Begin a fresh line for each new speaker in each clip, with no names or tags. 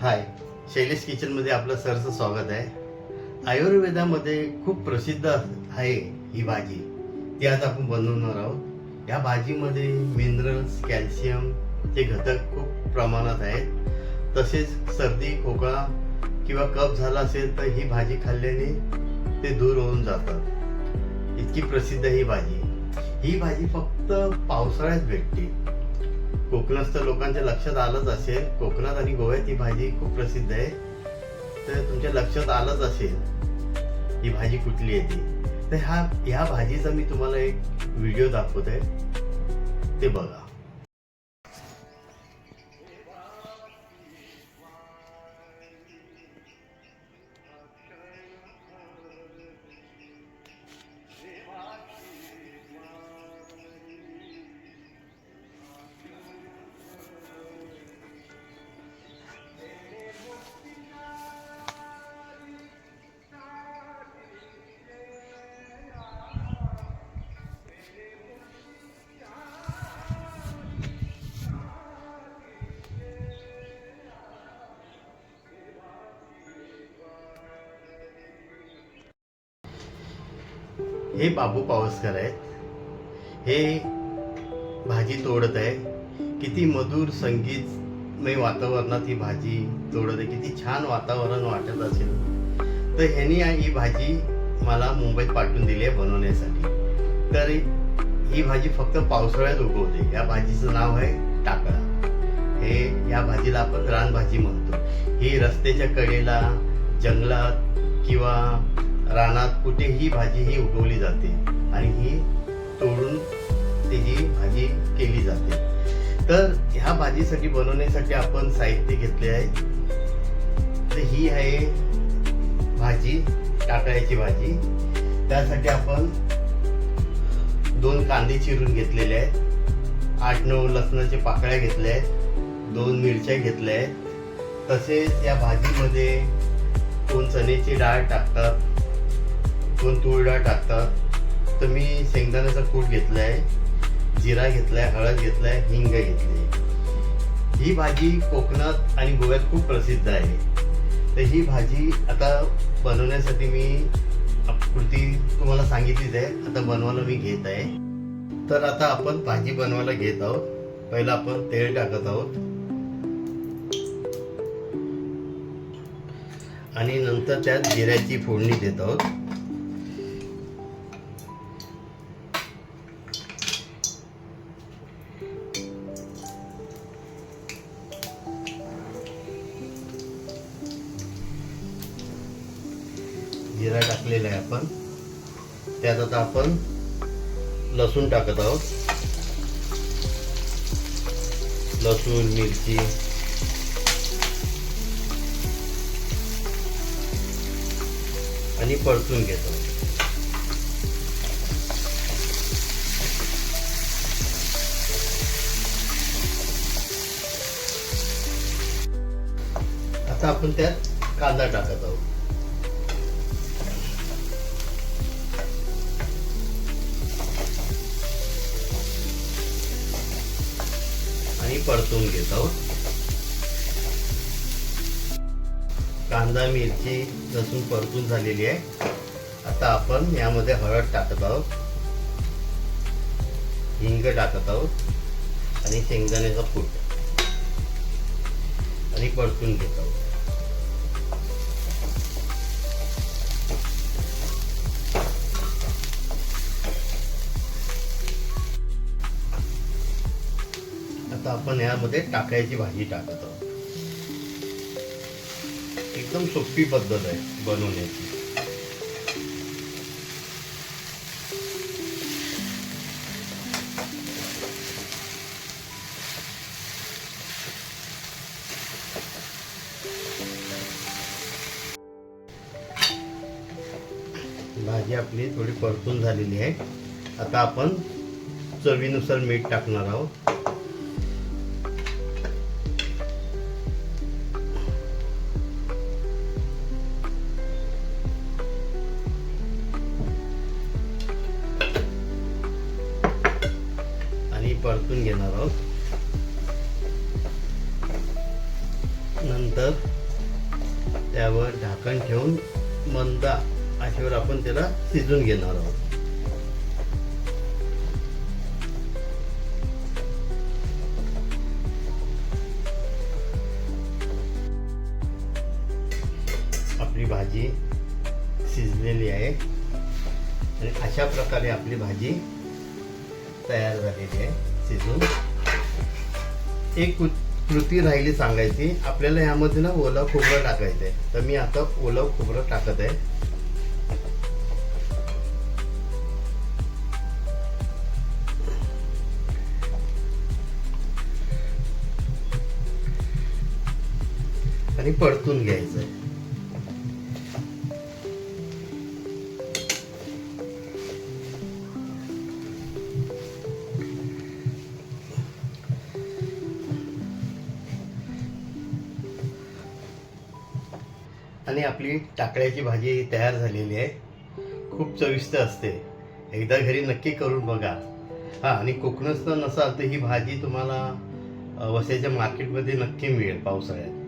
हाय, शैलेश किचनमध्ये आपलं सरचं स्वागत आहे. आयुर्वेदामध्ये खूप प्रसिद्ध आहे ही भाजी. ती आज आपण बनवणार आहोत. या भाजीमध्ये मिनरल्स, कॅल्शियम चे घटक खूप प्रमाणात आहेत. तसेच सर्दी, खोकला किंवा कफ झाला असेल तर ही भाजी खाल्ल्याने ते दूर होऊन जातात. इतकी प्रसिद्ध ही भाजी. ही भाजी फक्त पावसाळ्यात भेटते. कोकणस्थ लोकांच्या लक्षात आलंच असेल, कोकणात आणि गोव्यात ही भाजी खूप प्रसिद्ध आहे. तर तुमच्या लक्षात आलंच असेल ही भाजी कुठली येते. तर ह्या भाजीचा मी तुम्हाला एक व्हिडिओ दाखवतोय, ते बघा. हे बाबू पावसकर आहेत. हे भाजी तोडत आहे. किती मधुर संगीतमय वातावरणात ही भाजी तोडत आहे. किती छान वातावरण वाटत असेल. तर ह्यांनी ही भाजी मला मुंबईत पाठवून दिली आहे बनवण्यासाठी. तर ही भाजी फक्त पावसाळ्यात उगवते. या भाजीचं नाव आहे टाकळा. या भाजीला आपण रानभाजी म्हणतो. ही रस्त्याच्या कडेला, जंगलात किंवा रानात कुठेही भाजी ही उगवली जाते आणि ही तोडून त्याची भाजी केली जाते. तर ह्या भाजीसाठी बनवण्यासाठी आपण साहित्य घेतले आहे. तर ही आहे भाजी, टाकळ्याची भाजी. त्यासाठी आपण 2 कांदे चिरून घेतलेले आहेत, 8-9 लसणाच्या पाकळ्या घेतल्या आहेत, 2 मिरच्या घेतल्या आहेत. तसेच या भाजीमध्ये कोण चण्याची डाळ टाकतात, कोण तूर डाळ टाकतात. तर मी शेंगदाण्याचा कूट घेतला आहे, जिरा घेतलाय, हळद घेतलाय, हिंग घेतली. ही भाजी कोकणात आणि गोव्यात खूप प्रसिद्ध आहे. तर ही भाजी आता बनवण्यासाठी मी कृती तुम्हाला सांगितलीच आहे. आता बनवायला मी घेत आहे. तर आता आपण भाजी बनवायला घेत आहोत. पहिला आपण तेल टाकत आहोत आणि नंतर त्यात जिऱ्याची फोडणी देत आहोत. जिरा टाकलेला आहे आपण. त्यात आता आपण लसूण टाकत आहोत. लसूण, मिरची आणि परतून घेत आहोत. आता आपण त्यात कांदा टाकत आहोत. आणि परतून घेत आहोत. कांदा, मिरची, लसूण परतून झालेली आहे. आता आपण यामध्ये हळद टाकत आहोत, हिंग टाकत आहोत आणि शेंगदाण्याचा कूट आणि परतून घेत आहोत. आता आपण यामध्ये टाकळ्याची भाजी टाकत आहोत. एकदम सोपी पद्धत आहे बनवण्याची. भाजी आपली थोडी परतून झालेली आहे. आता आपण चवीनुसार मीठ टाकणार आहोत. परतून घेणार आहोत. नंतर त्यावर झाकण ठेवून मंद आचेवर आपण त्याला शिजून घेणार आहोत. आपली भाजी शिजलेली आहे आणि अशा प्रकारे आपली भाजी तयार झालेली आहे शिजून. एक कृती राहिली सांगायची, आपल्याला यामध्ये ना ओलं खोबरं टाकायचं आहे. तर मी आता ओलं खोबरं टाकत आहे. आणि परतून घ्यायचं आहे. आणि आपली टाकळ्याची भाजी तयार झालेली आहे. खूप चविष्ट असते. एकदा घरी नक्की करून बघा. हां, आणि कोकणस्थ नसाल तर ही भाजी तुम्हाला वसईच्या मार्केटमध्ये नक्की मिळेल पावसाळ्यात.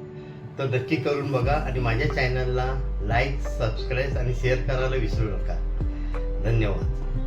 तर नक्की करून बघा आणि माझ्या चॅनलला लाईक, सबस्क्राईब आणि शेअर करायला विसरू नका. धन्यवाद.